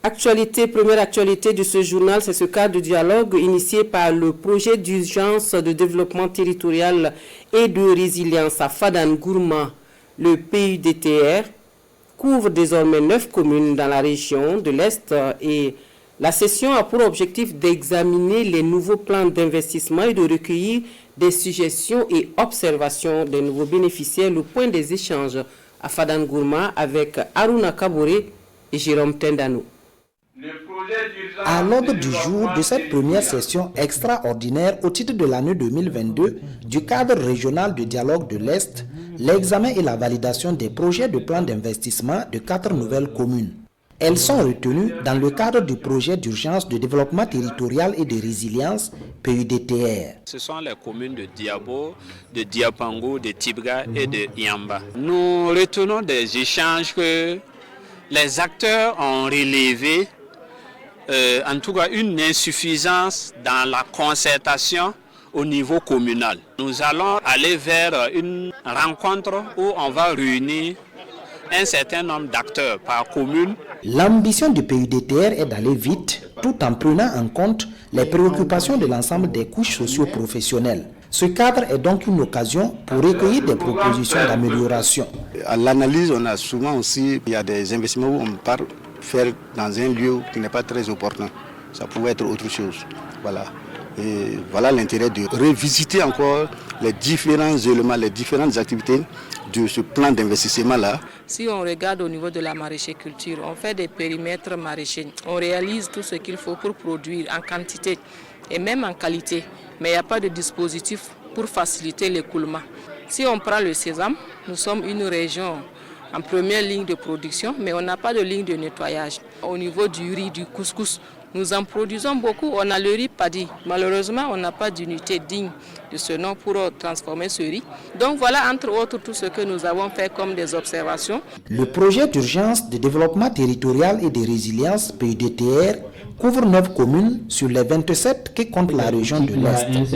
Première actualité de ce journal, c'est ce cadre de dialogue initié par le projet d'urgence de développement territorial et de résilience à Fadan-Gourma. Le PUDTR couvre désormais 9 communes dans la région de l'Est et la session a pour objectif d'examiner les nouveaux plans d'investissement et de recueillir des suggestions et observations des nouveaux bénéficiaires. Le point des échanges à Fadan-Gourma avec Aruna Kaboré et Jérôme Tendano. À l'ordre du jour de cette première session extraordinaire au titre de l'année 2022 du cadre régional de dialogue de l'Est, l'examen et la validation des projets de plan d'investissement de 4 nouvelles communes. Elles sont retenues dans le cadre du projet d'urgence de développement territorial et de résilience PUDTR. Ce sont les communes de Diabo, de Diapango, de Tibga et de Yamba. Nous retenons des échanges que les acteurs ont relevés, en tout cas une insuffisance dans la concertation au niveau communal. Nous allons aller vers une rencontre où on va réunir un certain nombre d'acteurs par commune. L'ambition du PUDTR est d'aller vite tout en prenant en compte les préoccupations de l'ensemble des couches socio-professionnelles. Ce cadre est donc une occasion pour recueillir des propositions d'amélioration. À l'analyse, on a souvent aussi, il y a des investissements où on part faire dans un lieu qui n'est pas très opportun. Ça pourrait être autre chose. Voilà. Et voilà l'intérêt de revisiter encore les différents éléments, les différentes activités de ce plan d'investissement-là. Si on regarde au niveau de la maraîchère-culture, on fait des périmètres maraîchers. On réalise tout ce qu'il faut pour produire en quantité et même en qualité. Mais il n'y a pas de dispositif pour faciliter l'écoulement. Si on prend le sésame, nous sommes une région en première ligne de production, mais on n'a pas de ligne de nettoyage. Au niveau du riz, du couscous, nous en produisons beaucoup. On a le riz paddy. Malheureusement, on n'a pas d'unité digne de ce nom pour transformer ce riz. Donc voilà, entre autres, tout ce que nous avons fait comme des observations. Le projet d'urgence de développement territorial et de résilience PUDTR couvre 9 communes sur les 27 qui comptent la région de l'Est.